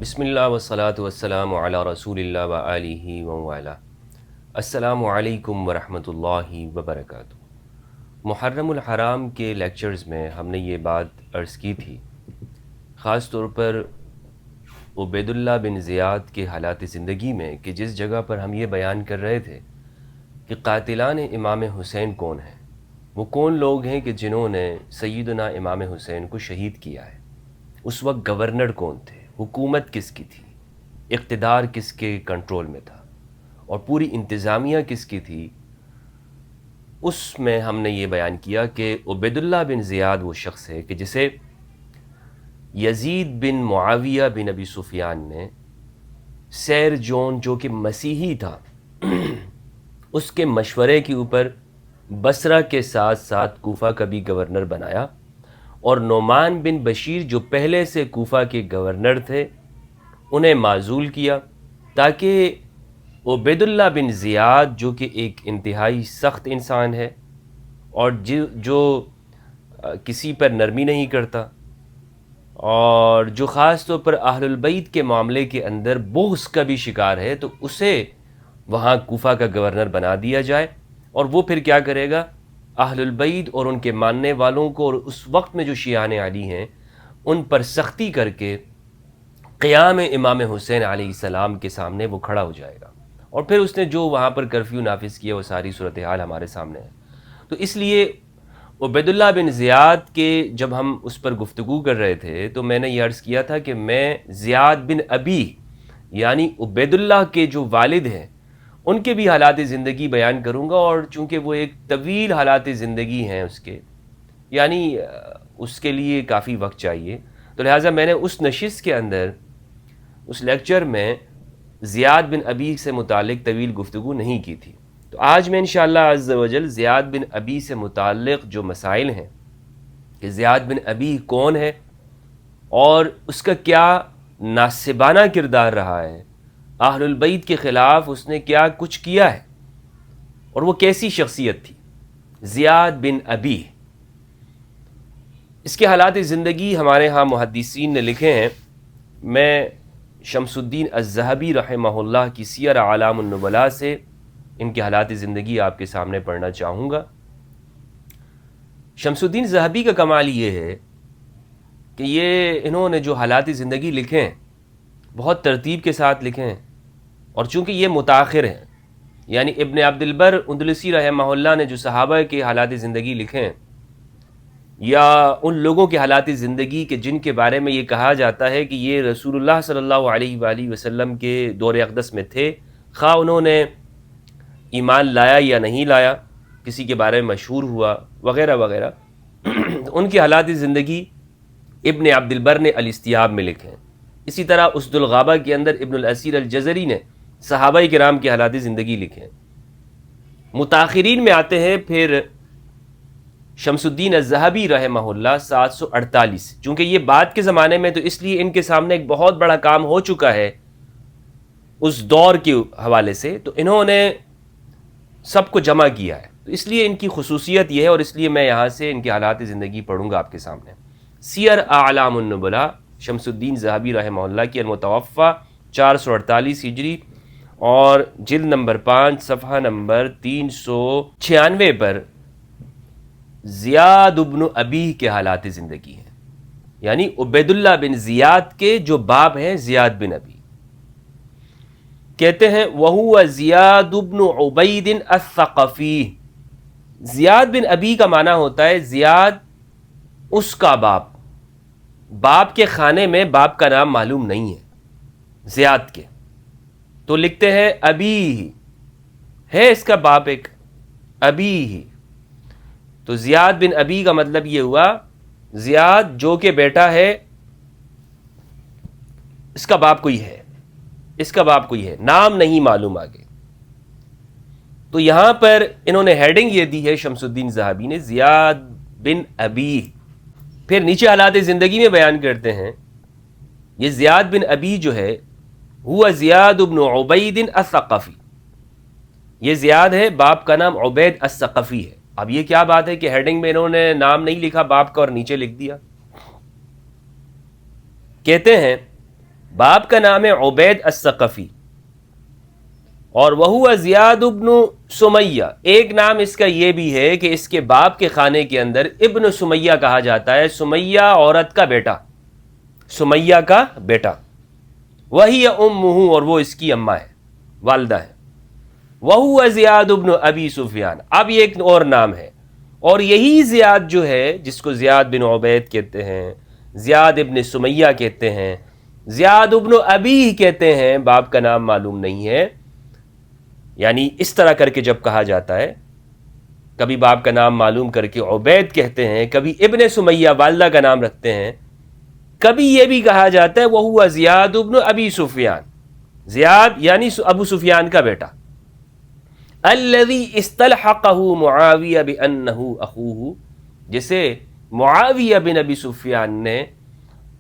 بسم اللہ والصلاة والسلام علی رسول اللہ و آلہ و والہ۔ السلام علیکم ورحمۃ اللہ وبرکاتہ۔ محرم الحرام کے لیکچرز میں ہم نے یہ بات عرض کی تھی، خاص طور پر عبید اللہ بن زیاد کے حالات زندگی میں، کہ جس جگہ پر ہم یہ بیان کر رہے تھے کہ قاتلان امام حسین کون ہیں، وہ کون لوگ ہیں کہ جنہوں نے سیدنا امام حسین کو شہید کیا ہے۔ اس وقت گورنر کون تھے، حکومت کس کی تھی، اقتدار کس کے کنٹرول میں تھا، اور پوری انتظامیہ کس کی تھی۔ اس میں ہم نے یہ بیان کیا کہ عبید اللہ بن زیاد وہ شخص ہے کہ جسے یزید بن معاویہ بن ابی سفیان نے سیر جون جو کہ مسیحی تھا اس کے مشورے کے اوپر بصرہ کے ساتھ ساتھ کوفہ کا بھی گورنر بنایا، اور نعمان بن بشیر جو پہلے سے کوفہ کے گورنر تھے انہیں معزول کیا، تاکہ عبید اللہ بن زیاد جو کہ ایک انتہائی سخت انسان ہے اور جو کسی پر نرمی نہیں کرتا، اور جو خاص طور پر اہل البیت کے معاملے کے اندر بغض کا بھی شکار ہے، تو اسے وہاں کوفہ کا گورنر بنا دیا جائے، اور وہ پھر کیا کرے گا، اہل البیت اور ان کے ماننے والوں کو، اور اس وقت میں جو شیعان علی ہیں ان پر سختی کر کے قیام امام حسین علیہ السلام کے سامنے وہ کھڑا ہو جائے گا۔ اور پھر اس نے جو وہاں پر کرفیو نافذ کیا وہ ساری صورتحال ہمارے سامنے ہے۔ تو اس لیے عبید اللہ بن زیاد کے جب ہم اس پر گفتگو کر رہے تھے تو میں نے یہ عرض کیا تھا کہ میں زیاد بن ابی یعنی عبید اللہ کے جو والد ہیں ان کے بھی حالات زندگی بیان کروں گا، اور چونکہ وہ ایک طویل حالات زندگی ہیں اس کے، یعنی اس کے لیے کافی وقت چاہیے، تو لہٰذا میں نے اس نشست کے اندر اس لیکچر میں زیاد بن ابی سے متعلق طویل گفتگو نہیں کی تھی۔ تو آج میں انشاءاللہ عز و جل زیاد بن ابی سے متعلق جو مسائل ہیں کہ زیاد بن ابی کون ہے اور اس کا کیا ناسبانہ کردار رہا ہے، اہل البیت کے خلاف اس نے کیا کچھ کیا ہے، اور وہ کیسی شخصیت تھی زیاد بن ابی۔ اس کے حالات زندگی ہمارے ہاں محدثین نے لکھے ہیں، میں شمس الدین الذہبی رحمہ اللہ کی سیر اعلام النبلاء سے ان کے حالات زندگی آپ کے سامنے پڑھنا چاہوں گا۔ شمس الدین ذہبی کا کمال یہ ہے کہ یہ انہوں نے جو حالات زندگی لکھے ہیں بہت ترتیب کے ساتھ لکھے ہیں، اور چونکہ یہ متاخر ہیں، یعنی ابن عبد البر اندلسی رحمہ اللہ نے جو صحابہ کے حالات زندگی لکھے ہیں، یا ان لوگوں کے حالات زندگی کے جن کے بارے میں یہ کہا جاتا ہے کہ یہ رسول اللہ صلی اللہ علیہ وآلہ وسلم کے دور اقدس میں تھے، خواہ انہوں نے ایمان لایا یا نہیں لایا، کسی کے بارے میں مشہور ہوا وغیرہ وغیرہ، ان کی حالات زندگی ابن عبد البر نے الاستیاب میں لکھے ہیں۔ اسی طرح اسد الغابہ کے اندر ابن الاسیر الجزری نے صحابہ کرام کے حالات زندگی لکھے ہیں۔ متاخرین میں آتے ہیں پھر شمس الدین الذہبی رحمہ اللہ 748، چونکہ یہ بعد کے زمانے میں تو اس لیے ان کے سامنے ایک بہت بڑا کام ہو چکا ہے اس دور کے حوالے سے، تو انہوں نے سب کو جمع کیا ہے، تو اس لیے ان کی خصوصیت یہ ہے، اور اس لیے میں یہاں سے ان کے حالات زندگی پڑھوں گا آپ کے سامنے۔ سیر اعلام النبلاء شمس الدین ذہبی رحمہ اللہ کی، المتوفی 448 ہجری، اور جلد نمبر 5 صفحہ نمبر 396 پر زیاد بن ابی کے حالات زندگی ہیں، یعنی عبید اللہ بن زیاد کے جو باپ ہیں زیاد بن ابی۔ کہتے ہیں وَهُوَ زِيَادُ بْنُ عُبَيْدٍ الثَّقَفِي۔ زیاد بن ابی کا معنی ہوتا ہے زیاد اس کا باپ، باپ کے خانے میں باپ کا نام معلوم نہیں ہے زیاد کے، تو لکھتے ہیں ابی ہے اس کا باپ ایک، ابی ہی، تو زیاد بن ابی کا مطلب یہ ہوا زیاد جو کہ بیٹا ہے، اس کا باپ کوئی ہے، اس کا باپ کوئی ہے، نام نہیں معلوم آگے۔ تو یہاں پر انہوں نے ہیڈنگ یہ دی ہے شمس الدین ذہبی نے، زیاد بن ابی۔ پھر نیچے حالات زندگی میں بیان کرتے ہیں یہ زیاد بن ابی جو ہے ہوا زیاد بن عبید الثقفی، یہ زیاد ہے، باپ کا نام عبید الثقفی ہے۔ اب یہ کیا بات ہے کہ ہیڈنگ میں انہوں نے نام نہیں لکھا باپ کا اور نیچے لکھ دیا۔ کہتے ہیں باپ کا نام ہے عبید الثقفی، اور وہ زیاد ابن سمیہ. ایک نام اس کا یہ بھی ہے کہ اس کے باپ کے خانے کے اندر ابن سمیہ کہا جاتا ہے. سمیہ عورت کا بیٹا، سمیہ کا بیٹا. وہی امہ، اور وہ اس کی اماں ہے، والدہ ہے. وہو زیاد ابن ابی سفیان. اب یہ ایک اور نام ہے، اور یہی زیاد جو ہے جس کو زیاد بن عبید کہتے ہیں، زیاد ابن سمیہ کہتے ہیں، زیاد ابن ابی کہتے ہیں، باپ کا نام معلوم نہیں ہے. یعنی اس طرح کر کے جب کہا جاتا ہے، کبھی باپ کا نام معلوم کر کے عبید کہتے ہیں، کبھی ابن سمیہ والدہ کا نام رکھتے ہیں، کبھی یہ بھی کہا جاتا ہے وہو زیاد ابن ابی سفیان، زیاد یعنی ابو سفیان کا بیٹا. الذی استلحقہ معاویہ بانہ اخوہ، جسے معاویہ بن ابی سفیان نے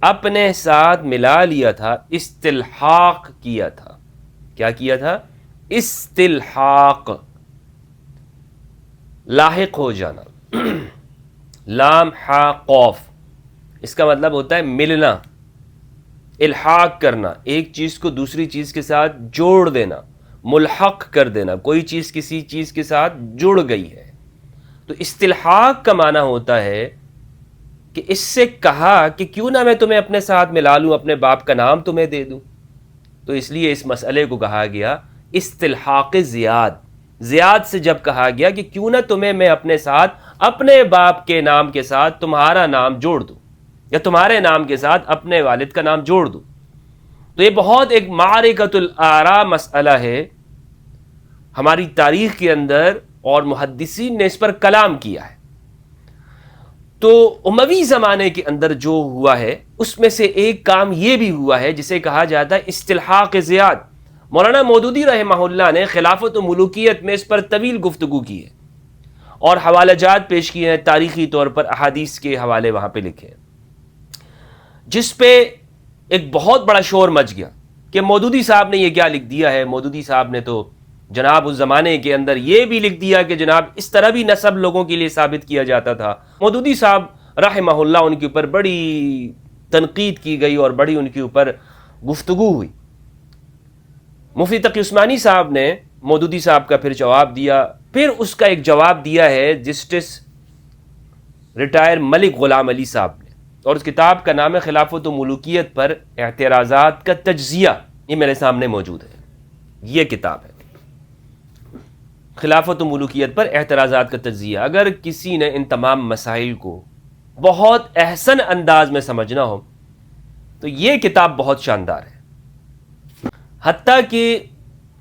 اپنے ساتھ ملا لیا تھا، استلحاق کیا تھا. کیا کیا تھا؟ استلحاق، لاحق ہو جانا. لام ہا قوف، اس کا مطلب ہوتا ہے ملنا، الحاق کرنا، ایک چیز کو دوسری چیز کے ساتھ جوڑ دینا، ملحق کر دینا. کوئی چیز کسی چیز کے ساتھ جڑ گئی ہے. تو استلحاق کا معنی ہوتا ہے کہ اس سے کہا کہ کیوں نہ میں تمہیں اپنے ساتھ ملا لوں، اپنے باپ کا نام تمہیں دے دوں. تو اس لیے اس مسئلے کو کہا گیا استلحاق زیاد. زیاد سے جب کہا گیا کہ کیوں نہ تمہیں میں اپنے ساتھ اپنے باپ کے نام کے ساتھ تمہارا نام جوڑ دوں، یا تمہارے نام کے ساتھ اپنے والد کا نام جوڑ دوں. تو یہ بہت ایک معرکۃ الآراء مسئلہ ہے ہماری تاریخ کے اندر، اور محدثین نے اس پر کلام کیا ہے. تو اموی زمانے کے اندر جو ہوا ہے اس میں سے ایک کام یہ بھی ہوا ہے جسے کہا جاتا ہے استلحاق زیاد. مولانا مودودی رحمہ اللہ نے خلافت و ملوکیت میں اس پر طویل گفتگو کی ہے، اور حوالہ جات پیش کیے ہیں، تاریخی طور پر احادیث کے حوالے وہاں پہ لکھے ہیں، جس پہ ایک بہت بڑا شور مچ گیا کہ مودودی صاحب نے یہ کیا لکھ دیا ہے. مودودی صاحب نے تو جناب اس زمانے کے اندر یہ بھی لکھ دیا کہ جناب اس طرح بھی نسب لوگوں کے لیے ثابت کیا جاتا تھا. مودودی صاحب رحمہ اللہ، ان کے اوپر بڑی تنقید کی گئی اور بڑی ان کے اوپر گفتگو ہوئی. مفتی تقی عثمانی صاحب نے مودودی صاحب کا پھر جواب دیا. پھر اس کا ایک جواب دیا ہے جسٹس ریٹائر ملک غلام علی صاحب نے، اور اس کتاب کا نام ہے خلافت و ملوکیت پر اعتراضات کا تجزیہ. یہ میرے سامنے موجود ہے، یہ کتاب ہے خلافت و ملوکیت پر اعتراضات کا تجزیہ. اگر کسی نے ان تمام مسائل کو بہت احسن انداز میں سمجھنا ہو تو یہ کتاب بہت شاندار ہے. حتیٰ کہ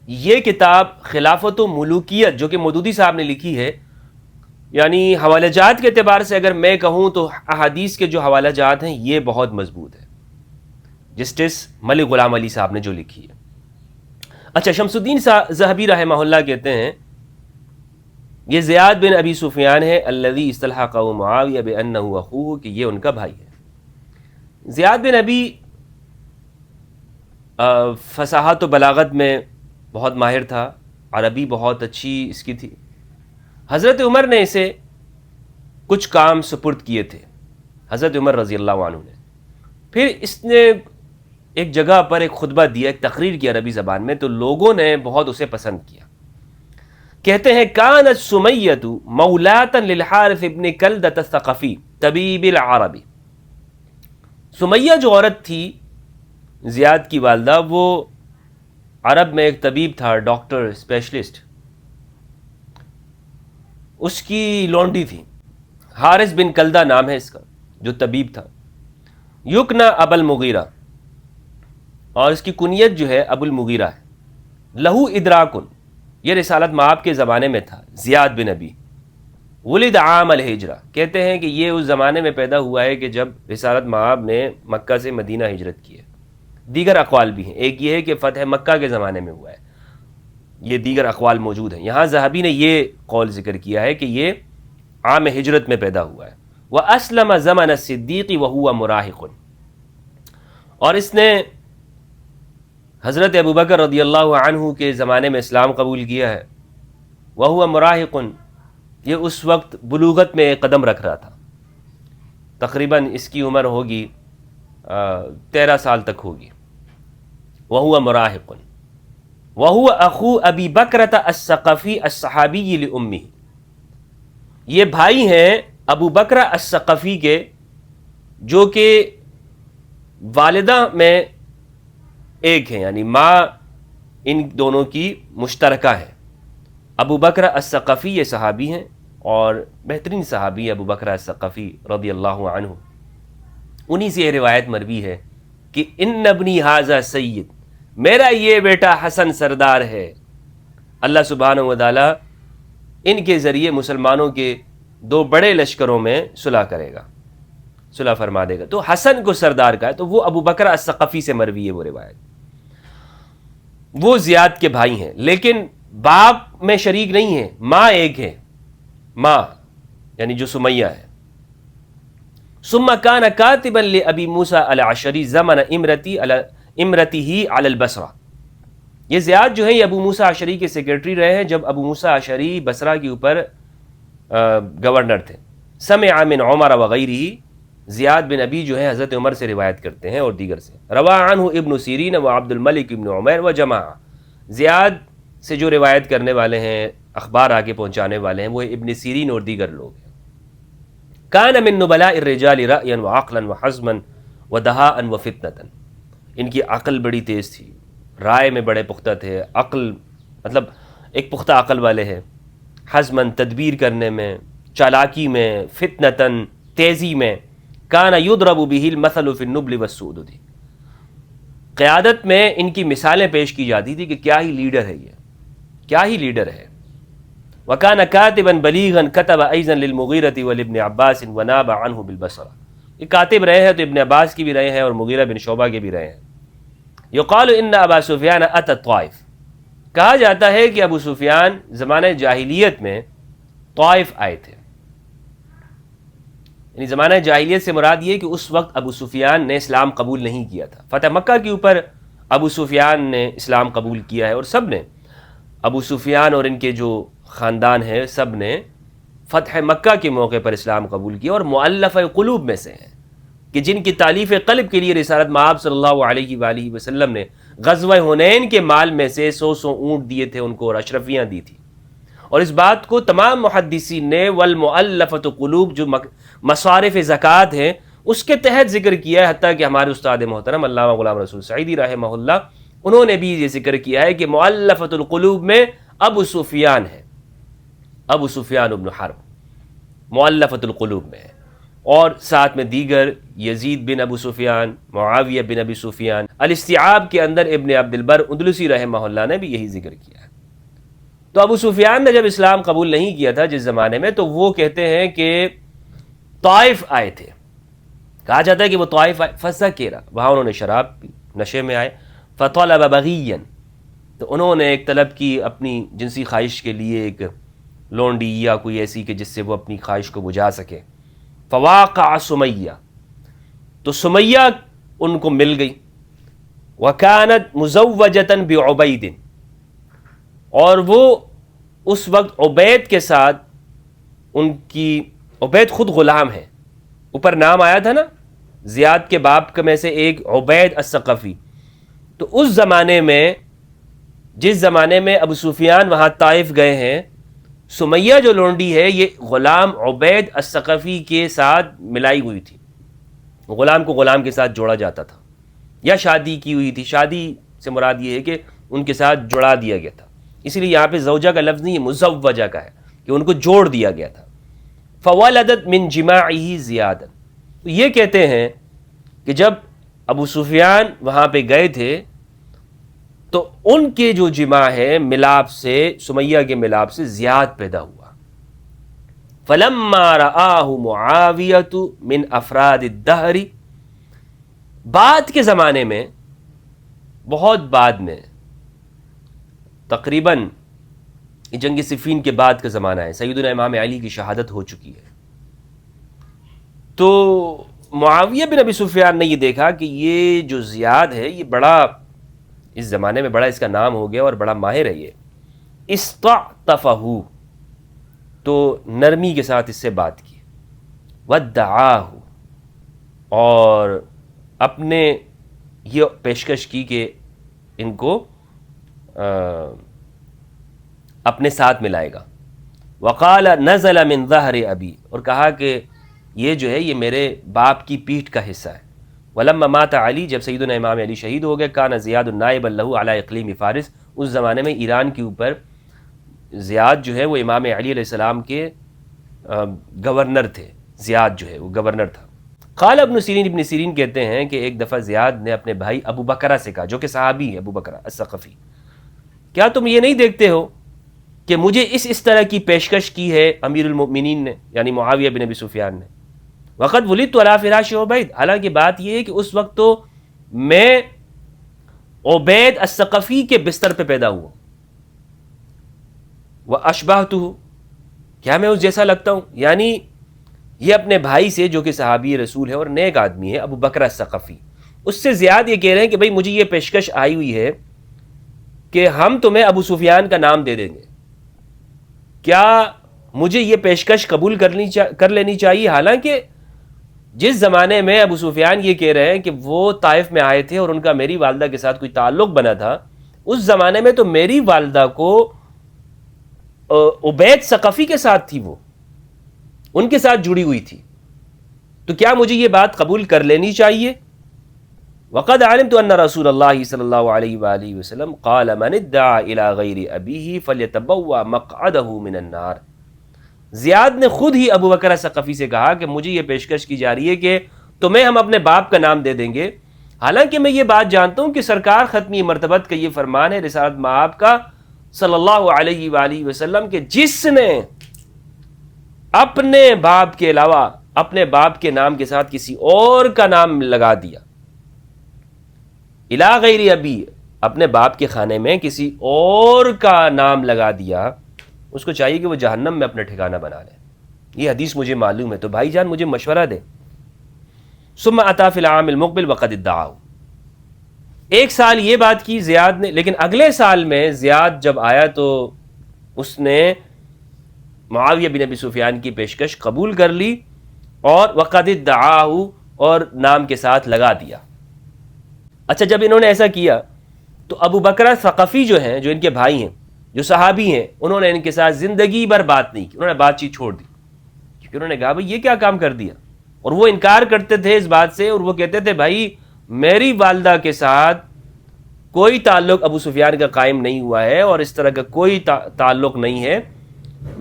یہ کتاب خلافت و ملوکیت جو کہ مودودی صاحب نے لکھی ہے، یعنی حوالہ جات کے اعتبار سے اگر میں کہوں تو احادیث کے جو حوالہ جات ہیں یہ بہت مضبوط ہے، جسٹس ملک غلام علی صاحب نے جو لکھی ہے. اچھا، شمس الدین ذہبی رحمہ اللہ کہتے ہیں یہ زیاد بن ابی سفیان ہے الذی استلحقہ معاویہ بانہ اخوہ، کہ یہ ان کا بھائی ہے. زیاد بن ابی فصاحت و بلاغت میں بہت ماہر تھا، عربی بہت اچھی اس کی تھی. حضرت عمر نے اسے کچھ کام سپرد کیے تھے، حضرت عمر رضی اللہ عنہ نے. پھر اس نے ایک جگہ پر ایک خطبہ دیا، ایک تقریر کی عربی زبان میں، تو لوگوں نے بہت اسے پسند کیا. کہتے ہیں کانت سمیۃ مولاۃ للحارث ابن کلدۃ الثقفی طبیب العربی. سمیہ جو عورت تھی، زیاد کی والدہ، وہ عرب میں ایک طبیب تھا، ڈاکٹر، اسپیشلسٹ. اس کی لونڈی تھی، حارث بن کلدہ نام ہے اس کا، جو طبیب تھا. یکنا ابو المغیرہ، اور اس کی کنیت جو ہے ابو المغیرہ ہے. لہو ادراکن، یہ رسالت مآب کے زمانے میں تھا. زیاد بن ابی ولد عام الہجرہ، کہتے ہیں کہ یہ اس زمانے میں پیدا ہوا ہے کہ جب رسالت مآب نے مکہ سے مدینہ ہجرت کی ہے. دیگر اقوال بھی ہیں، ایک یہ ہے کہ فتح مکہ کے زمانے میں ہوا ہے، یہ دیگر اقوال موجود ہیں. یہاں ذہبی نے یہ قول ذکر کیا ہے کہ یہ عام ہجرت میں پیدا ہوا ہے. وَأَسْلَمَ زَمَنَ الصِّدِّيقِ وَهُوَ مُرَاهِقٌ، اور اس نے حضرت ابوبکر رضی اللہ عنہ کے زمانے میں اسلام قبول کیا ہے. وَهُوَ مُرَاهِقٌ، یہ اس وقت بلوغت میں قدم رکھ رہا تھا، تقریباً اس کی عمر ہوگی 13 سال تک ہوگی. وهو مراهق وهو اخو ابی بکرۃ الثقفی الصحابی لامہ، یہ بھائی ہیں ابو بکر الثقفی کے جو کہ والدہ میں ایک ہیں، یعنی ماں ان دونوں کی مشترکہ ہے۔ ابو بکر الثقفی یہ صحابی ہیں اور بہترین صحابی ابو بکر الثقفی رضی اللہ عنہ، انہی سے یہ روایت مروی ہے کہ ان ابنی ھذا سید، میرا یہ بیٹا حسن سردار ہے، اللہ سبحانہ و تعالی ان کے ذریعے مسلمانوں کے دو بڑے لشکروں میں صلح کرے گا، صلح فرما دے گا۔ تو حسن کو سردار کا ہے، تو وہ ابو بکر الثقفی سے مروی ہے وہ روایت۔ وہ زیاد کے بھائی ہیں لیکن باپ میں شریک نہیں ہیں، ماں ایک ہے، ماں یعنی جو سمیہ ہے۔ ثم كان كاتبا لأبي موسى العشری زمن امرته على البصرہ، یہ زیاد جو ہے یہ ابو موسیٰ اشعری کے سیکرٹری رہے ہیں جب ابو موسیٰ اشعری بصرہ کے اوپر گورنر تھے۔ سمع من عمر وغیرہ، زیاد بن ابی جو ہے حضرت عمر سے روایت کرتے ہیں اور دیگر سے۔ روا عنہ ابن سیرین و عبد الملک ابن عمیر و جماعہ، زیاد سے جو روایت کرنے والے ہیں، اخبار آگے پہنچانے والے ہیں، وہ ابن سیرین اور دیگر لوگ ہیں۔ کان من نبلاء الرجال رأیا وعقلا وحزما ودہاء وفتنة، ان کی عقل بڑی تیز تھی، رائے میں بڑے پختہ تھے، عقل مطلب ایک پختہ عقل والے ہیں، حزمن تدبیر کرنے میں، چالاکی میں، فتنتن تیزی میں، کان یضرب به المثل فی النبل والسؤدد، قیادت میں ان کی مثالیں پیش کی جاتی تھی کہ کیا ہی لیڈر ہے یہ، کیا ہی لیڈر ہے۔ وکان کاتبا بلیغا کتب ایضا للمغیرۃ ولابن عباس وناب عنہ بالبصرہ، یہ کاتب رہے ہیں تو ابن عباس کی بھی رہے ہیں اور مغیرہ بن شعبہ کے بھی رہے ہیں۔ یقال ان ابا سفیان اتى الطائف، کہا جاتا ہے کہ ابو سفیان زمانہ جاہلیت میں طائف آئے تھے، یعنی زمانہ جاہلیت سے مراد یہ کہ اس وقت ابو سفیان نے اسلام قبول نہیں کیا تھا، فتح مکہ کے اوپر ابو سفیان نے اسلام قبول کیا ہے، اور سب نے، ابو سفیان اور ان کے جو خاندان ہے سب نے فتح مکہ کے موقع پر اسلام قبول کیا، اور مؤلف قلوب میں سے ہیں کہ جن کی تالیف قلب کے لیے رسالت مآب صلی اللہ علیہ وآلہ وسلم نے غزوہ حنین کے مال میں سے 100 اونٹ دیے تھے ان کو اور اشرفیاں دی تھی، اور اس بات کو تمام محدثین نے والمؤلفۃ قلوب جو مصارف زکوٰۃ ہیں اس کے تحت ذکر کیا ہے، حتیٰ کہ ہمارے استاد محترم علامہ غلام رسول سعیدی رحمہ اللہ انہوں نے بھی یہ ذکر کیا ہے کہ مؤلفۃ القلوب میں ابو سفیان ہے، ابو سفیان ابن حرب مؤلفۃ القلوب میں ہے، اور ساتھ میں دیگر یزید بن ابو سفیان، معاویہ بن ابی سفیان۔ الاستیعاب کے اندر ابن عبد البر اندلسی رحمہ اللہ نے بھی یہی ذکر کیا ہے۔ تو ابو سفیان نے جب اسلام قبول نہیں کیا تھا جس زمانے میں، تو وہ کہتے ہیں کہ طائف آئے تھے، کہا جاتا ہے کہ وہ طائف آئے، فذکر، وہاں انہوں نے شراب پی، نشے میں آئے، فطلب بغیا، تو انہوں نے ایک طلب کی اپنی جنسی خواہش کے لیے ایک لونڈی یا کوئی ایسی کہ جس سے وہ اپنی خواہش کو بجھا سکے، فواقع سمیہ، تو سمیہ ان کو مل گئی، وکانت مزوجۃ بعبید، اور وہ اس وقت عبید کے ساتھ، ان کی عبید خود غلام ہے، اوپر نام آیا تھا نا زیاد کے باپ میں سے ایک عبید الثقفی، تو اس زمانے میں جس زمانے میں ابو سفیان وہاں طائف گئے ہیں، سمیہ جو لونڈی ہے یہ غلام عبید الثقفی کے ساتھ ملائی ہوئی تھی، غلام کو غلام کے ساتھ جوڑا جاتا تھا، یا شادی کی ہوئی تھی، شادی سے مراد یہ ہے کہ ان کے ساتھ جڑا دیا گیا تھا، اسی لیے یہاں پہ زوجہ کا لفظ نہیں، مزوجہ کا ہے کہ ان کو جوڑ دیا گیا تھا۔ فولدت من جماعہ زیاد، تو یہ کہتے ہیں کہ جب ابو سفیان وہاں پہ گئے تھے تو ان کے جو جماع ہے ملاپ سے، سمیہ کے ملاپ سے زیاد پیدا ہوا۔ فلما رآہ معاویۃ من افراد الدہر، بعد کے زمانے میں، بہت بعد میں، تقریباً جنگ صفین کے بعد کا زمانہ ہے، سیدنا امام علی کی شہادت ہو چکی ہے، تو معاویہ بن ابی سفیان نے یہ دیکھا کہ یہ جو زیاد ہے یہ بڑا اس زمانے میں بڑا اس کا نام ہو گیا اور بڑا ماہر ہے یہ، استعطفہ، تو نرمی کے ساتھ اس سے بات کی، ودعاہ، اور اپنے یہ پیشکش کی کہ ان کو اپنے ساتھ ملائے گا. وقال نزل من ظہر ابی، اور کہا کہ یہ جو ہے یہ میرے باپ کی پیٹھ کا حصہ ہے. ولما مات علی، جب سیدنا امام علی شہید ہو گئے، کان زیاد نائبا لہ علی اقلیم فارس، اس زمانے میں ایران کے اوپر زیاد جو ہے وہ امام علی علیہ السلام کے گورنر تھے. زیاد جو ہے وہ گورنر تھا. قال ابن سیرین کہتے ہیں کہ ایک دفعہ زیاد نے اپنے بھائی ابو بکرہ سے کہا، جو کہ صحابی ہے ابو بکرہ الثقفی، کیا تم یہ نہیں دیکھتے ہو کہ مجھے اس طرح کی پیشکش کی ہے امیر المؤمنین نے، یعنی معاویہ بن ابی سفیان نے. وقت ولدت علی فراش عبید، حالانکہ بات یہ ہے کہ اس وقت تو میں عبید الثقفی کے بستر پہ پیدا ہوا. واشبہتہ، کیا میں اس جیسا لگتا ہوں؟ یعنی یہ اپنے بھائی سے جو کہ صحابی رسول ہے اور نیک آدمی ہے ابو بکر الثقفی، اس سے زیاد یہ کہہ رہے ہیں کہ بھئی مجھے یہ پیشکش آئی ہوئی ہے کہ ہم تمہیں ابو سفیان کا نام دے دیں گے، کیا مجھے یہ پیشکش قبول کر لینی چاہیے؟ حالانکہ جس زمانے میں ابو سفیان یہ کہہ رہے ہیں کہ وہ طائف میں آئے تھے اور ان کا میری والدہ کے ساتھ کوئی تعلق بنا تھا، اس زمانے میں تو میری والدہ کو عبید ثقفی کے ساتھ تھی، وہ ان کے ساتھ جڑی ہوئی تھی، تو کیا مجھے یہ بات قبول کر لینی چاہیے؟ وقد علمت ان رسول اللہ صلی اللہ علیہ وآلہ وسلم قال من ادعا الى غیر ابیہ فلیتبوأ مقعدہ من النار. زیاد نے خود ہی ابو بکر ثقفی سے کہا کہ مجھے یہ پیشکش کی جا رہی ہے کہ تمہیں ہم اپنے باپ کا نام دے دیں گے، حالانکہ میں یہ بات جانتا ہوں کہ سرکار ختمی مرتبت کا یہ فرمان ہے رسالت مآب کا صلی اللہ علیہ وآلہ وسلم کہ جس نے اپنے باپ کے علاوہ اپنے باپ کے نام کے ساتھ کسی اور کا نام لگا دیا، الی غیر ابی، اپنے باپ کے خانے میں کسی اور کا نام لگا دیا، اس کو چاہیے کہ وہ جہنم میں اپنا ٹھکانہ بنا لے. یہ حدیث مجھے معلوم ہے، تو بھائی جان مجھے مشورہ دیں. ثم اتی فی العام المقبل وقد ادعاہ، ایک سال یہ بات کی زیاد نے، لیکن اگلے سال میں زیاد جب آیا تو اس نے معاویہ بن ابی سفیان کی پیشکش قبول کر لی اور وقد ادعاہ، اور نام کے ساتھ لگا دیا. اچھا، جب انہوں نے ایسا کیا تو ابو بکر ثقفی جو ہیں، جو ان کے بھائی ہیں، جو صحابی ہیں، انہوں نے ان کے ساتھ زندگی بھر بات نہیں کی، انہوں نے بات چیت چھوڑ دی، کیونکہ انہوں نے کہا بھائی یہ کیا کام کر دیا. اور وہ انکار کرتے تھے اس بات سے، اور وہ کہتے تھے بھائی میری والدہ کے ساتھ کوئی تعلق ابو سفیان کا قائم نہیں ہوا ہے، اور اس طرح کا کوئی تعلق نہیں ہے،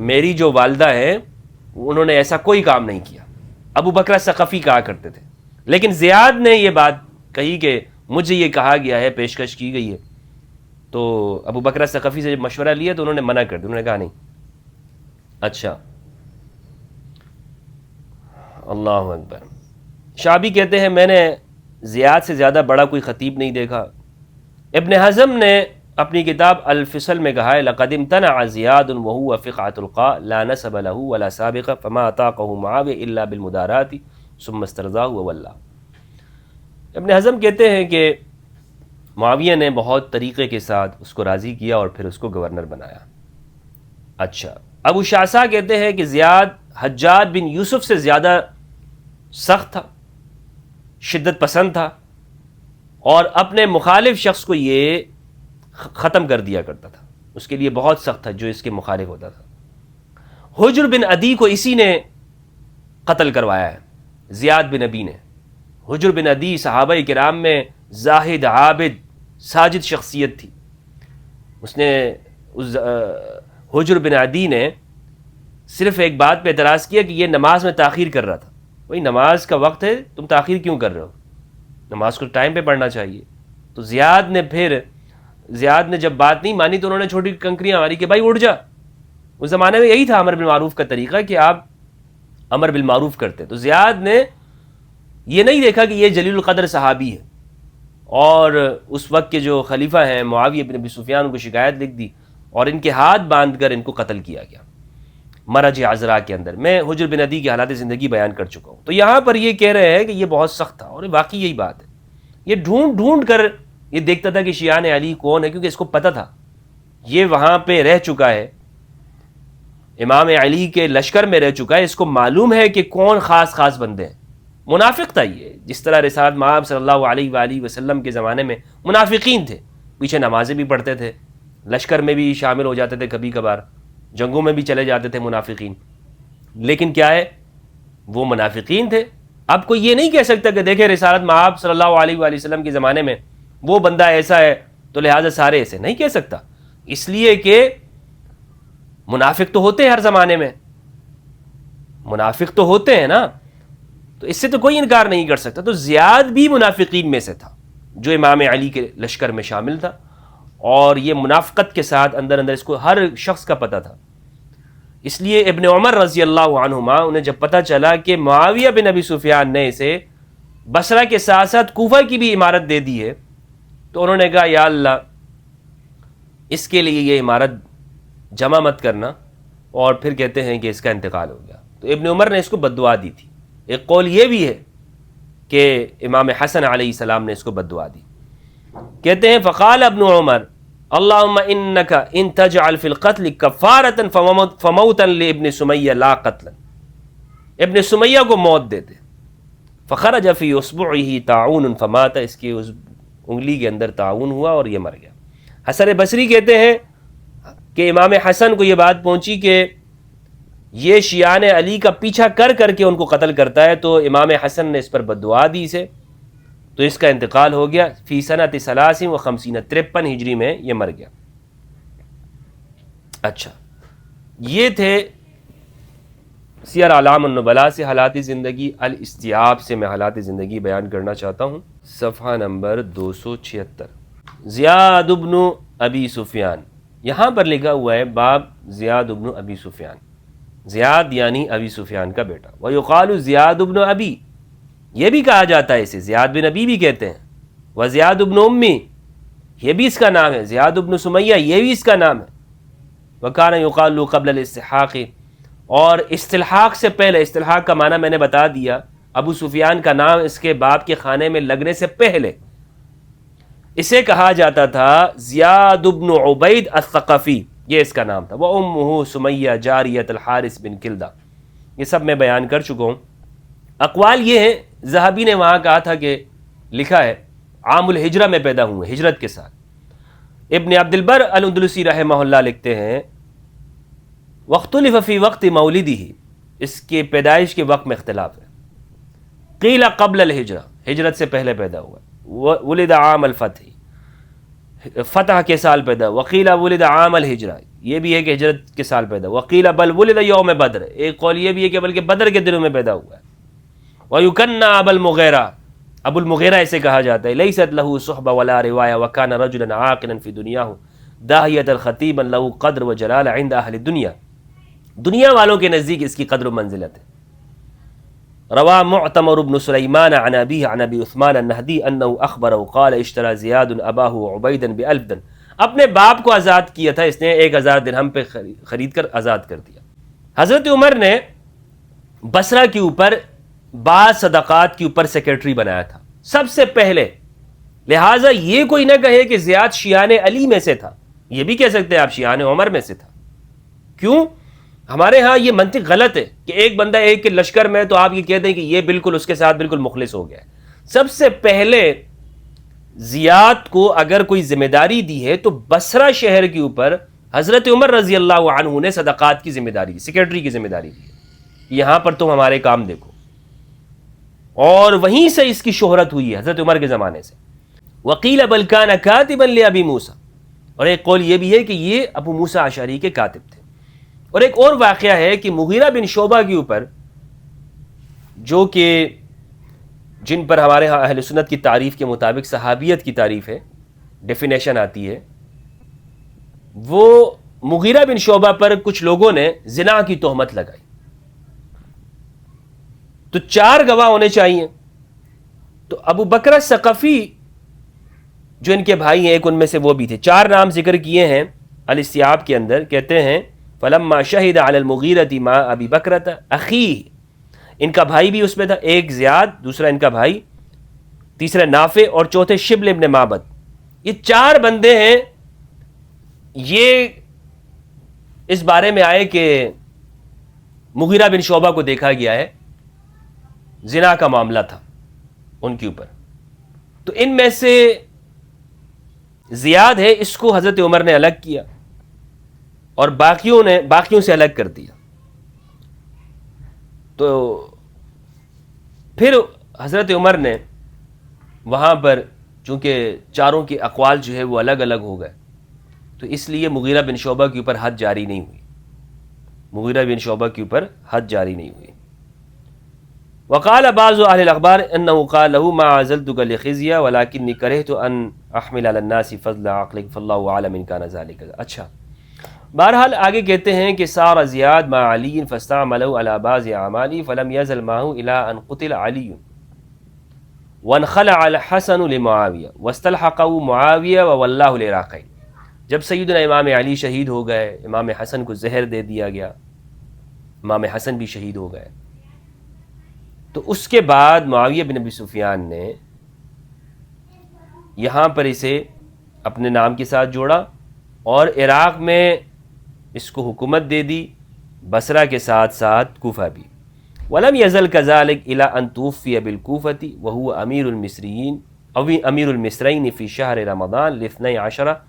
میری جو والدہ ہے انہوں نے ایسا کوئی کام نہیں کیا. ابو بکر ثقفی کہا کرتے تھے. لیکن زیاد نے یہ بات کہی کہ مجھے یہ کہا گیا ہے، پیشکش کی گئی ہے، تو ابو بکر ثقفی سے جب مشورہ لیا تو انہوں نے منع کر دیا، انہوں نے کہا نہیں. اچھا، اللہ اکبر. شعبی کہتے ہیں میں نے زیاد سے زیادہ بڑا کوئی خطیب نہیں دیکھا. ابن حزم نے اپنی کتاب الفصل میں کہا ہے لقد امتنع زیاد وهو فقعة القاء لا نسب له ولا سابقہ فما اطاقه معاویہ الا بالمدارات ثم استرضاه وولى. ابن حزم کہتے ہیں کہ معاویہ نے بہت طریقے کے ساتھ اس کو راضی کیا اور پھر اس کو گورنر بنایا. اچھا، ابو شعثا کہتے ہیں کہ زیاد حجاج بن یوسف سے زیادہ سخت تھا، شدت پسند تھا، اور اپنے مخالف شخص کو یہ ختم کر دیا کرتا تھا، اس کے لیے بہت سخت تھا جو اس کے مخالف ہوتا تھا. حجر بن عدی کو اسی نے قتل کروایا ہے، زیاد بن ابی نے. حجر بن عدی صحابہ کرام میں زاہد، عابد، ساجد شخصیت تھی. اس نے حجر بن عدی نے صرف ایک بات پہ اعتراض کیا کہ یہ نماز میں تاخیر کر رہا تھا. وہی نماز کا وقت ہے، تم تاخیر کیوں کر رہے ہو؟ نماز کو ٹائم پہ پڑھنا چاہیے. تو زیاد نے جب بات نہیں مانی تو انہوں نے چھوٹی کنکریاں ماری کہ بھائی اٹھ جا. اس زمانے میں یہی تھا امر بالمعروف کا طریقہ کہ آپ امر بالمعروف کرتے. تو زیاد نے یہ نہیں دیکھا کہ یہ جلیل القدر صحابی ہے، اور اس وقت کے جو خلیفہ ہیں معاویہ بن ابی سفیان ان کو شکایت لکھ دی اور ان کے ہاتھ باندھ کر ان کو قتل کیا گیا مرج عذرا کے اندر. میں حجر بن عدی کی حالات زندگی بیان کر چکا ہوں. تو یہاں پر یہ کہہ رہے ہیں کہ یہ بہت سخت تھا، اور واقعی یہی بات ہے. یہ ڈھونڈ کر یہ دیکھتا تھا کہ شیعان علی کون ہے، کیونکہ اس کو پتہ تھا یہ وہاں پہ رہ چکا ہے، امام علی کے لشکر میں رہ چکا ہے، اس کو معلوم ہے کہ کون خاص بندے ہیں. منافق تھا یہ، جس طرح رسالت مآب صلی اللہ علیہ وآلہ وسلم کے زمانے میں منافقین تھے. پیچھے نمازیں بھی پڑھتے تھے، لشکر میں بھی شامل ہو جاتے تھے، کبھی کبھار جنگوں میں بھی چلے جاتے تھے منافقین، لیکن کیا ہے، وہ منافقین تھے۔ اب کوئی یہ نہیں کہہ سکتا کہ دیکھیں رسالت مآب صلی اللہ علیہ وآلہ وسلم کے زمانے میں وہ بندہ ایسا ہے تو لہٰذا سارے ایسے، نہیں کہہ سکتا، اس لیے کہ منافق تو ہوتے ہیں ہر زمانے میں، منافق تو ہوتے ہیں نا، تو اس سے تو کوئی انکار نہیں کر سکتا۔ تو زیاد بھی منافقین میں سے تھا جو امام علی کے لشکر میں شامل تھا، اور یہ منافقت کے ساتھ اندر اندر اس کو ہر شخص کا پتہ تھا۔ اس لیے ابن عمر رضی اللہ عنہما انہیں جب پتہ چلا کہ معاویہ بن ابی سفیان نے اسے بصرہ کے ساتھ ساتھ کوفہ کی بھی عمارت دے دی ہے، تو انہوں نے کہا یا اللہ اس کے لیے یہ عمارت جمع مت کرنا، اور پھر کہتے ہیں کہ اس کا انتقال ہو گیا۔ تو ابن عمر نے اس کو بد دعا دی تھی۔ ایک قول یہ بھی ہے کہ امام حسن علیہ السلام نے اس کو بد دعا دی۔ کہتے ہیں فقال ابن عمر اللہم انک ان تجعل فی القتل کفارتا فموتا لابن سمیہ لا قتلا، ابن سمیہ کو موت دے دے۔ فخرج فی اصبعہ طاعون فمات، اس کی اس انگلی کے اندر طاعون ہوا اور یہ مر گیا۔ حسن بصری کہتے ہیں کہ امام حسن کو یہ بات پہنچی کہ یہ شیعان علی کا پیچھا کر کر کے ان کو قتل کرتا ہے، تو امام حسن نے اس پر بد دعا دی اسے، تو اس کا انتقال ہو گیا فی سنۃ 53 و 53 ہجری میں یہ مر گیا۔ اچھا، یہ تھے سیر اعلام النبلاء سے حالات زندگی۔ الاستیاب سے میں حالات زندگی بیان کرنا چاہتا ہوں، صفحہ نمبر 276۔ زیاد بن ابی سفیان، یہاں پر لکھا ہوا ہے باب زیاد بن ابی سفیان، زیاد یعنی ابی سفیان کا بیٹا۔ وَيُقَالُ زیاد بن ابی، یہ بھی کہا جاتا ہے اسے زیاد بن ابی بھی کہتے ہیں۔ وزیاد بن امی، یہ بھی اس کا نام ہے۔ زیاد بن سمیہ، یہ بھی اس کا نام ہے۔ وَكَانَ يُقَالُ قبل الاستحاق، اور استلحاق سے پہلے، استلحاق کا معنی میں نے بتا دیا، ابو سفیان کا نام اس کے باپ کے خانے میں لگنے سے پہلے اسے کہا جاتا تھا زیاد بن عبید الثقفی، یہ اس کا نام تھا۔ وَأُمُّهُ سمیہ جاریۃ الحارث بن کلدہ، یہ سب میں بیان کر چکا ہوں۔ اقوال یہ ہیں، ذہبی نے وہاں کہا تھا کہ لکھا ہے عام الہجرہ میں پیدا ہوئے، ہجرت کے ساتھ۔ ابن عبد البر الاندلسی رحمہ اللہ لکھتے ہیں وَاخْتُلِفَ فِي وَقْتِ مَوْلِدِهِ، اس کے پیدائش کے وقت میں اختلاف ہے۔ قیل قبل الہجرہ، ہجرت سے پہلے پیدا ہوا۔ ولد عام الفتح، فتح کے سال پیدا۔ وقیل ولد عام الہجرہ، یہ بھی ہے کہ ہجرت کے سال پیدا۔ وقیل بل ولد یوم بدر، ایک قول یہ بھی ہے کہ بلکہ بدر کے دنوں میں پیدا ہوا ہے۔ وَيُكَنَّى أَبَا الْمُغِيرَةِ، ابو المغیرہ اسے کہا جاتا ہے۔ لیست لہ صحبہ ولا روایہ وکان رجلا عاقلا فی دنیاہ داہیۃ خطیبا لہ قدر و جلال عند اہل الدنیا، دنیا والوں کے نزدیک اس کی قدر و منزلت ہے۔ روا معتمر بن سلیمان عن ابیہ عن ابی عثمان النہدی انہ اخبرہ قال اشترى زیاد اباہ عبیدا بألف درہم، اپنے باپ کو آزاد کیا تھا اس نے 1000 درہم پہ خرید کر آزاد کر دیا۔ حضرت عمر نے بصرہ کے اوپر بعض صدقات کے اوپر سیکرٹری بنایا تھا سب سے پہلے، لہٰذا یہ کوئی نہ کہے کہ زیاد شیعان علی میں سے تھا، یہ بھی کہہ سکتے ہیں آپ شیعان عمر میں سے تھا۔ کیوں؟ ہمارے ہاں یہ منطق غلط ہے کہ ایک بندہ ایک کے لشکر میں تو آپ یہ کہتے ہیں کہ یہ بالکل اس کے ساتھ بالکل مخلص ہو گیا ہے۔ سب سے پہلے زیاد کو اگر کوئی ذمہ داری دی ہے تو بصرہ شہر کے اوپر حضرت عمر رضی اللہ عنہ نے صدقات کی ذمہ داری، سیکرٹری کی ذمہ داری دی ہے، یہاں پر تم ہمارے کام دیکھو، اور وہیں سے اس کی شہرت ہوئی ہے حضرت عمر کے زمانے سے۔ وقیل بل کان کاتبا لابی موسیٰ، اور ایک قول یہ بھی ہے کہ یہ ابو موسیٰ اشعری کے کاتب تھے۔ اور ایک اور واقعہ ہے کہ مغیرہ بن شعبہ کے اوپر، جو کہ جن پر ہمارے ہاں اہل سنت کی تعریف کے مطابق صحابیت کی تعریف ہے، ڈیفینیشن آتی ہے، وہ مغیرہ بن شعبہ پر کچھ لوگوں نے زنا کی تہمت لگائی، تو 4 گواہ ہونے چاہیے۔ تو ابو بکر ثقفی جو ان کے بھائی ہیں، ایک ان میں سے وہ بھی تھے، 4 نام ذکر کیے ہیں الاستیاب کے اندر۔ کہتے ہیں فلما شہد علی المغیرۃ مع ابی بکرۃ اخیہ، ان کا بھائی بھی اس میں تھا، ایک زیاد، دوسرا ان کا بھائی، تیسرا نافع، اور چوتھے شبل ابن معبد۔ یہ 4 بندے ہیں، یہ اس بارے میں آئے کہ مغیرہ بن شعبہ کو دیکھا گیا ہے، زنا کا معاملہ تھا ان کے اوپر۔ تو ان میں سے زیاد ہے اس کو حضرت عمر نے الگ کیا اور باقیوں سے الگ کر دیا. تو پھر حضرت عمر نے وہاں پر چونکہ چاروں کے اقوال جو ہے وہ الگ الگ ہو گئے، تو اس لیے مغیرہ بن شعبہ کے اوپر حد جاری نہیں ہوئی. مغیرہ بن شعبہ کے اوپر حد جاری نہیں ہوئی. وقال بعض اہل الاخبار انه قال له ما عزلتك لخزي ولكني كرهت ان احمل على الناس فضل عقلك فالله اعلم ان كان ذلك. اچھا، بہرحال آگے کہتے ہیں کہ سار زیاد مع علی فاستعملوا على بعض اعماله فلم يزل معه الى ان قتل علي وانخلع الحسن لمعاویہ واستلحقوا معاویہ وولاه العراقین. جب سیدنا امام علی شہید ہو گئے، امام حسن کو زہر دے دیا گیا، امام حسن بھی شہید ہو گئے، تو اس کے بعد معاویہ بن ابی سفیان نے یہاں پر اسے اپنے نام کے ساتھ جوڑا اور عراق میں اس کو حکومت دے دی، بصرہ کے ساتھ ساتھ کوفہ بھی. ولم يزل كذلك الى ان توفي بالكوفة وهو امیر المصريين او امیر المصرين في شهر رمضان الاثني عشر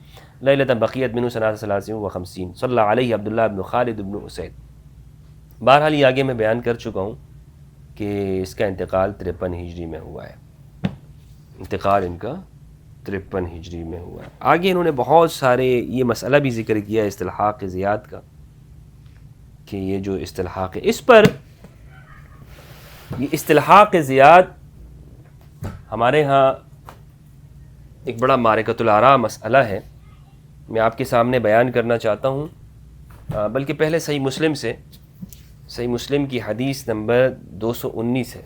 ليلة بقيت منه سنة 53 صلى عليه عبد الله بن خالد بن اسید. بہرحال یہ آگے میں بیان کر چکا ہوں کہ اس کا انتقال 53 ہجری میں ہوا ہے. انتقال ان کا 53 ہجری میں ہوا ہے. آگے انہوں نے بہت سارے یہ مسئلہ بھی ذکر کیا استلحاق زیاد کا، کہ یہ جو استلحاق ہے، اس پر یہ استلحاق زیاد ہمارے ہاں ایک بڑا معرکۃ الآراء مسئلہ ہے. میں آپ کے سامنے بیان کرنا چاہتا ہوں، بلکہ پہلے صحیح مسلم سے، صحیح مسلم کی حدیث نمبر 219 ہے.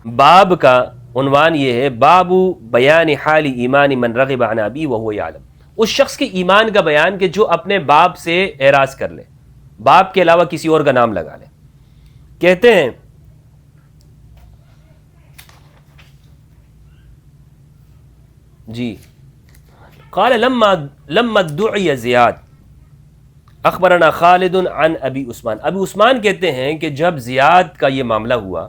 باب کا عنوان یہ ہے باب بیان حال ایمان من رغب عن ابی وهو یعلم. اس شخص کے ایمان کا بیان کہ جو اپنے باپ سے اعراض کر لے، باپ کے علاوہ کسی اور کا نام لگا لے. کہتے ہیں جی قال لما دعی زیاد اخبرنا خالد عن ابی عثمان. ابی عثمان کہتے ہیں کہ جب زیاد کا یہ معاملہ ہوا،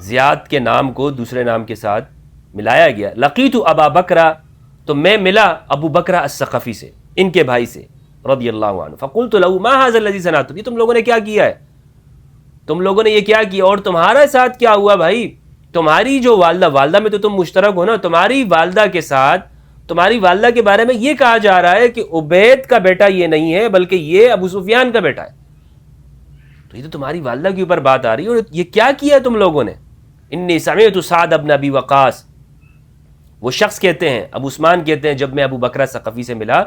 زیاد کے نام کو دوسرے نام کے ساتھ ملایا گیا، لقیت ابا بکرہ، تو میں ملا ابو بکرہ الثقفی سے، ان کے بھائی سے رضی اللہ عنہ. فقلت له ما هذا الذي صنعتم، یہ تم لوگوں نے کیا کیا ہے، تم لوگوں نے یہ کیا کیا، اور تمہارا ساتھ کیا ہوا بھائی؟ تمہاری جو والدہ میں تو تم مشترک ہو نا، تمہاری والدہ کے ساتھ، تمہاری والدہ کے بارے میں یہ کہا جا رہا ہے کہ عبید کا بیٹا یہ نہیں ہے بلکہ یہ ابو سفیان کا بیٹا ہے. تو یہ تو تمہاری والدہ کے اوپر بات آ رہی ہے، اور یہ کیا کیا ہے تم لوگوں نے. انی سمعت سعد بن ابی وقاص، وہ شخص کہتے ہیں، ابو عثمان کہتے ہیں، جب میں ابو بکرہ ثقفی سے ملا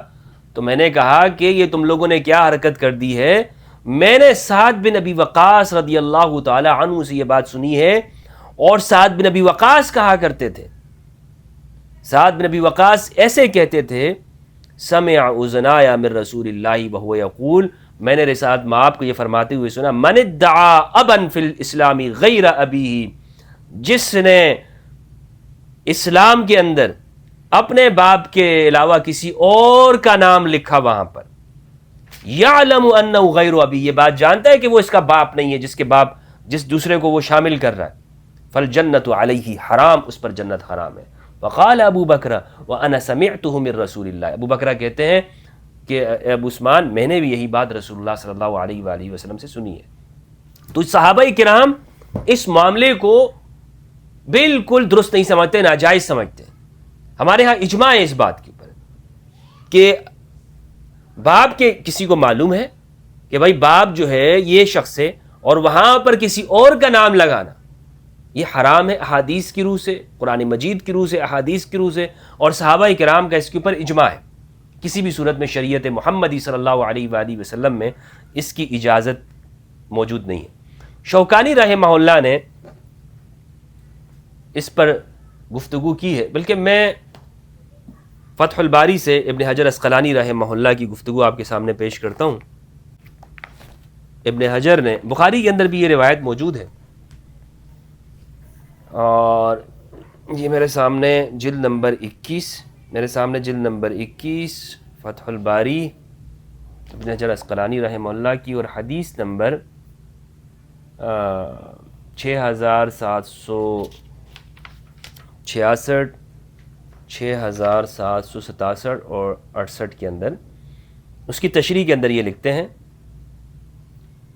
تو میں نے کہا کہ یہ تم لوگوں نے کیا حرکت کر دی ہے. میں نے سعد بن ابی وقاص رضی اللہ تعالی عنہ سے یہ بات سنی ہے، اور سعد بن ابی وقاص کہا کرتے تھے، سعد بن ابی وقاص ایسے کہتے تھے، سمع اذنایا من رسول اللہ وهو یقول، میں نے رسالت مآب کو یہ فرماتے ہوئے سنا، من ادعا ابا فی الاسلام غیر ابیہ، جس نے اسلام کے اندر اپنے باپ کے علاوہ کسی اور کا نام لکھا وہاں پر، یعلم انہ غیر ابی، یہ بات جانتا ہے کہ وہ اس کا باپ نہیں ہے، جس کے باپ جس دوسرے کو وہ شامل کر رہا ہے، فالجنت علیہ حرام، اس پر جنت حرام ہے. وقال ابو بکر وانا سمعته من رسول اللہ، ابو بکرہ کہتے ہیں کہ ابو عثمان، میں نے بھی یہی بات رسول اللہ صلی اللہ علیہ وآلہ وسلم سے سنی ہے. تو صحابہ کرام اس معاملے کو بالکل درست نہیں سمجھتے، ناجائز سمجھتے. ہمارے ہاں اجماع ہے اس بات کے اوپر کہ باپ کے کسی کو معلوم ہے کہ بھائی باپ جو ہے یہ شخص ہے، اور وہاں پر کسی اور کا نام لگانا یہ حرام ہے، احادیث کی روح سے، قرآن مجید کی روح سے، احادیث کی روح سے، اور صحابہ کرام کا اس کے اوپر اجماع ہے. کسی بھی صورت میں شریعت محمدی صلی اللہ علیہ وآلہ وسلم میں اس کی اجازت موجود نہیں ہے. شوکانی رحمہ اللہ نے اس پر گفتگو کی ہے، بلکہ میں فتح الباری سے ابن حجر عسقلانی رحمہ اللہ کی گفتگو آپ کے سامنے پیش کرتا ہوں. ابن حجر نے، بخاری کے اندر بھی یہ روایت موجود ہے، اور یہ میرے سامنے جلد نمبر 21 فتح الباری ابن حجر عسقلانی رحمہ اللہ کی، اور حدیث نمبر 6766 6767 اور 68 کے اندر اس کی تشریح کے اندر یہ لکھتے ہیں،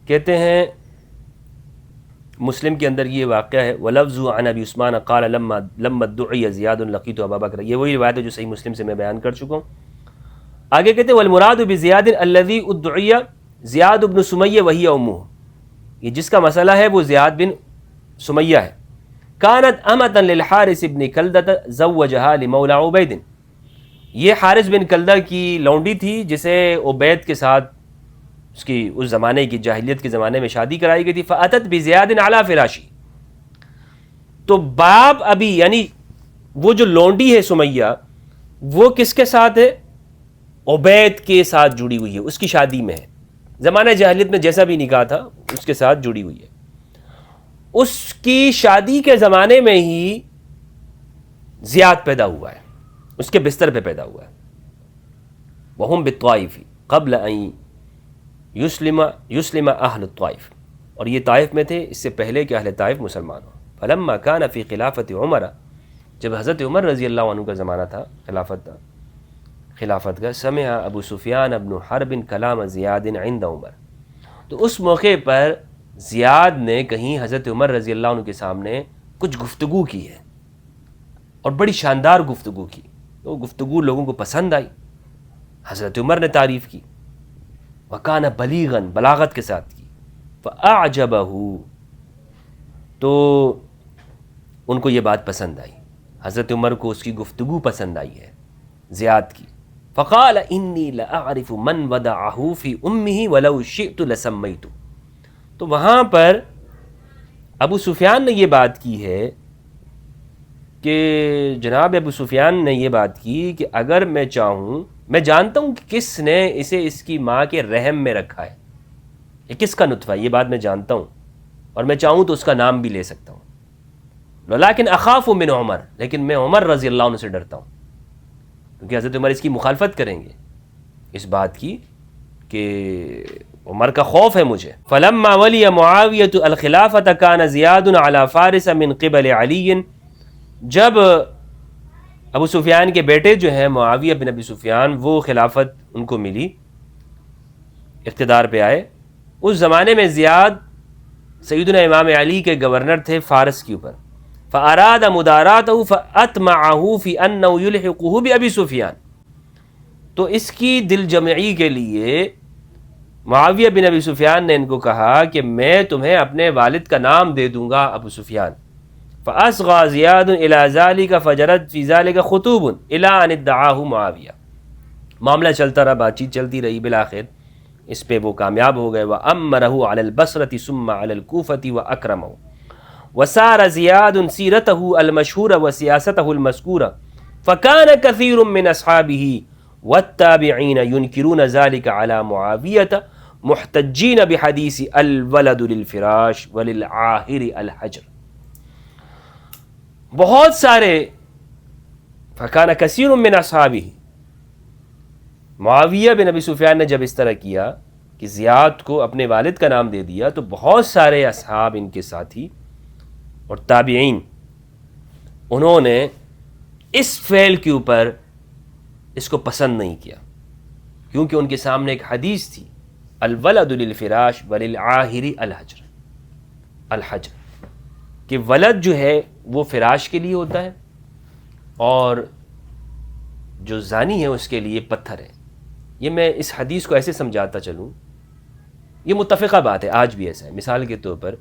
کہتے ہیں مسلم کے اندر یہ واقعہ ہے، وَلَفْظُ عَنْ أَبِي عُثْمَانَ قَالَ لَمَّا ادُّعِيَ زِيَادٌ لَقِيتُ أَبَا بَكْرَ، یہ وہی روایت ہے جو صحیح مسلم سے میں بیان کر چکا ہوں۔ آگے کہتے ہیں وَالْمُرَادُ بِزِيَادٍ الَّذِي ادُّعِيَ زِيَادُ بْنُ سُمَيَّةَ وَهِيَ أُمُّهُ، یہ جس کا مسئلہ ہے وہ زیاد بن سمیہ ہے۔ كانت أمة للحارث بن کلدہ زوجها لمولى عبید، یہ حارث بن کلدہ کی لونڈی تھی جسے عبید کے ساتھ اس کی اس زمانے کی جاہلیت کے زمانے میں شادی کرائی گئی تھی۔ فأتت بزیاد علی فراشی، تو باپ ابھی یعنی وہ جو لونڈی ہے سمیہ وہ کس کے ساتھ ہے؟ عبید کے ساتھ جڑی ہوئی ہے، اس کی شادی میں ہے، زمانہ جاہلیت میں جیسا بھی نکاح تھا اس کے ساتھ جڑی ہوئی ہے۔ اس کی شادی کے زمانے میں ہی زیاد پیدا ہوا ہے، اس کے بستر پہ پیدا ہوا ہے۔ وہم بالطائف قبل ان یسلم اہل الطائف، اور یہ طائف میں تھے اس سے پہلے کہ اہل طائف مسلمان ہوں۔ فلما کان فی خلافت عمر، جب حضرت عمر رضی اللہ عنہ کا زمانہ تھا، خلافت کا، سمع ابو سفیان ابن حرب کلام زیاد عند عمر، تو اس موقع پر زیاد نے کہیں حضرت عمر رضی اللہ عنہ کے سامنے کچھ گفتگو کی ہے، اور بڑی شاندار گفتگو کی، وہ گفتگو لوگوں کو پسند آئی، حضرت عمر نے تعریف کی، وَكَانَ بَلِيغًا، بلاغت کے ساتھ کی، فَأَعْجَبَهُ، تو ان کو یہ بات پسند آئی، حضرت عمر کو اس کی گفتگو پسند آئی ہے زیاد کی۔ فَقَالَ إِنِّي لَأَعْرِفُ مَنْ وَدَعَهُ فِي أُمِّهِ وَلَوْ شِئْتُ لَسَمَّيْتُ، تو وہاں پر ابو سفیان نے یہ بات کی ہے کہ جناب ابو سفیان نے یہ بات کی کہ اگر میں چاہوں، میں جانتا ہوں کہ کس نے اسے اس کی ماں کے رحم میں رکھا ہے، یہ کس کا نطفہ ہے، یہ بات میں جانتا ہوں، اور میں چاہوں تو اس کا نام بھی لے سکتا ہوں۔ لیکن اخاف من عمر، لیکن میں عمر رضی اللہ عنہ سے ڈرتا ہوں، کیونکہ حضرت عمر اس کی مخالفت کریں گے، اس بات کی کہ عمر کا خوف ہے مجھے۔ فلما ولی معاویۃ الخلافۃ کان زیاد علی فارس من قبل علی، جب ابو سفیان کے بیٹے جو ہیں معاویہ بن ابی سفیان، وہ خلافت ان کو ملی، اقتدار پہ آئے، اس زمانے میں زیاد سیدنا امام علی کے گورنر تھے فارس کے اوپر۔ فاراد مداراته فاطمعه في انه يلحقه بابی سفیان، تو اس کی دل جمعی کے لیے معاویہ بن ابی سفیان نے ان کو کہا کہ میں تمہیں اپنے والد کا نام دے دوں گا ابو سفیان۔ فاصغى زیاد الى ذلك فجرت في ذلك خطوب الى ان ادعاه معاویہ، معاملہ چلتا رہا، بات چیت چلتی رہی، بالآخر اس پہ وہ کامیاب ہو گئے۔ وامره على البصرة ثم على الكوفة واكرمه، وسار زیاد سیرته المشهورة وسیاسته المذکورة، فكان كثير من اصحابه والتابعين ينكرون ذلك على معاوية محتجين بحديث الولد للفراش وللعاهر الحجر، بہت سارے فکان کثیر من اصحابہ، معاویہ بن ابی سفیان نے جب اس طرح کیا کہ زیاد کو اپنے والد کا نام دے دیا، تو بہت سارے اصحاب ان کے ساتھی اور تابعین انہوں نے اس فعل کے اوپر اس کو پسند نہیں کیا، کیونکہ ان کے سامنے ایک حدیث تھی، الولد للفراش وللعاہر الحجر، کہ ولد جو ہے وہ فراش کے لیے ہوتا ہے اور جو زانی ہے اس کے لیے پتھر ہے۔ یہ میں اس حدیث کو ایسے سمجھاتا چلوں، یہ متفقہ بات ہے، آج بھی ایسا ہے۔ مثال کے طور پر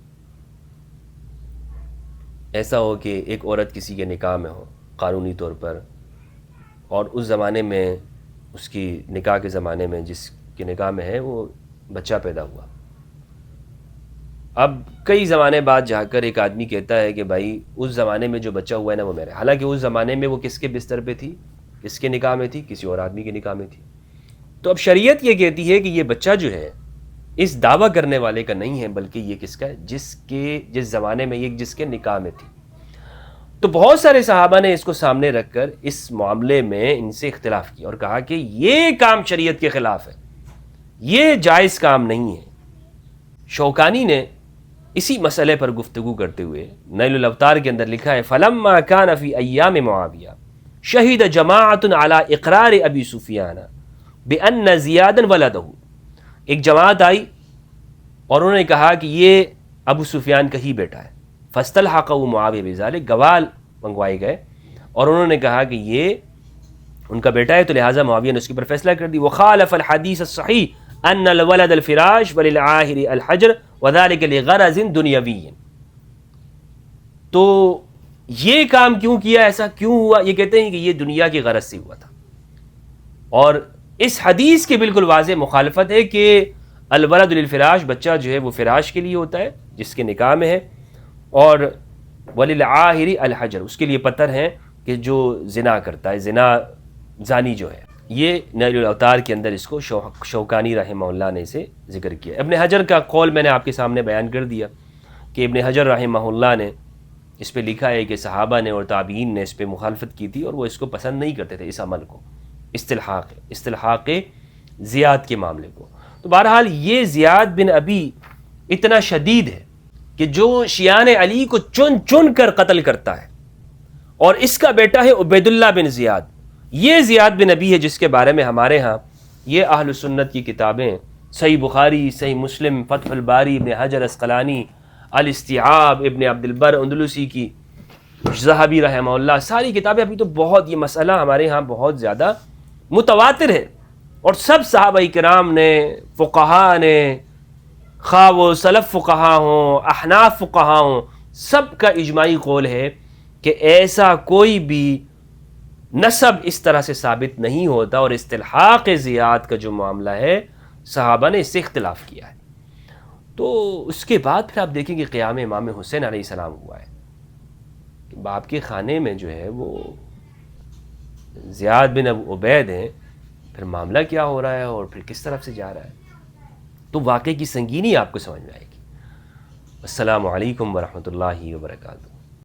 ایسا ہو کہ ایک عورت کسی کے نکاح میں ہو قانونی طور پر، اور اس زمانے میں اس کی نکاح کے زمانے میں جس کے نکاح میں ہے وہ بچہ پیدا ہوا، اب کئی زمانے بعد جا کر ایک آدمی کہتا ہے کہ بھائی اس زمانے میں جو بچہ ہوا ہے نا وہ میرا، حالانکہ اس زمانے میں وہ کس کے بستر پہ تھی، کس کے نکاح میں تھی، کسی اور آدمی کے نکاح میں تھی۔ تو اب شریعت یہ کہتی ہے کہ یہ بچہ جو ہے اس دعویٰ کرنے والے کا نہیں ہے، بلکہ یہ کس کا ہے، جس زمانے میں یہ جس کے نکاح میں تھی۔ تو بہت سارے صحابہ نے اس کو سامنے رکھ کر اس معاملے میں ان سے اختلاف کیا اور کہا کہ یہ کام شریعت کے خلاف ہے، یہ جائز کام نہیں ہے۔ شوکانی نے اسی مسئلے پر گفتگو کرتے ہوئے نیل الاوطار کے اندر لکھا ہے، فلما کان فی ایام معاویہ، شہید جماعت علی اقرار ابی سفیان بان زیادا ولدہ، ایک جماعت آئی اور انہوں نے کہا کہ یہ ابو سفیان کا ہی بیٹا ہے، فاستلحقہ معاویہ بذلک، گواہ منگوائے گئے اور انہوں نے کہا کہ یہ ان کا بیٹا ہے، تو لہٰذا معاویہ نے اس کے اوپر فیصلہ کر دی. وخالف الحدیث الصحیح ان الولد الفراش وللعاہر الحجر وذلك لغرض دنیوی. تو یہ کام کیوں کیا، ایسا کیوں ہوا؟ یہ کہتے ہیں کہ یہ دنیا کی غرض سے ہوا تھا، اور اس حدیث کی بالکل واضح مخالفت ہے کہ الولد للفراش، بچہ جو ہے وہ فراش کے لیے ہوتا ہے جس کے نکاح میں ہے، اور وللعاہر الحجر، اس کے لیے پتھر ہیں کہ جو زنا کرتا ہے، زانی جو ہے. یہ نیل الاوتار کے اندر اس کو شوکانی رحمہ اللہ نے اسے ذکر کیا. ابن حجر کا قول میں نے آپ کے سامنے بیان کر دیا کہ ابن حجر رحمہ اللہ نے اس پہ لکھا ہے کہ صحابہ نے اور تابعین نے اس پہ مخالفت کی تھی اور وہ اس کو پسند نہیں کرتے تھے، اس عمل کو، استلحاق زیاد کے معاملے کو. تو بہرحال یہ زیاد بن ابی اتنا شدید ہے کہ جو شیعان علی کو چن چن کر قتل کرتا ہے، اور اس کا بیٹا ہے عبید اللہ بن زیاد. یہ زیاد بن ابی ہے جس کے بارے میں ہمارے ہاں یہ اہل سنت کی کتابیں، صحیح بخاری، صحیح مسلم، فتح الباری، ابن حجر اسقلانی، الاستیعاب، ابن عبد البر اندلسی کی، ذہبی رحمہ اللہ، ساری کتابیں. ابھی تو بہت یہ مسئلہ ہمارے ہاں بہت زیادہ متواتر ہے، اور سب صحابہ کرام نے، فقہا نے، خواہ وہ سلف فقہا ہوں، احناف فقہا ہوں، سب کا اجماعی قول ہے کہ ایسا کوئی بھی نسب اس طرح سے ثابت نہیں ہوتا، اور استلحاق زیاد کا جو معاملہ ہے صحابہ نے اس سے اختلاف کیا ہے. تو اس کے بعد پھر آپ دیکھیں کہ قیام امام حسین علیہ السلام ہوا ہے کہ باپ کے خانے میں جو ہے وہ زیاد بن عبید ہیں، پھر معاملہ کیا ہو رہا ہے اور پھر کس طرف سے جا رہا ہے. تو واقعے کی سنگینی آپ کو سمجھ میں آئے گی. السلام علیکم ورحمۃ اللہ وبرکاتہ.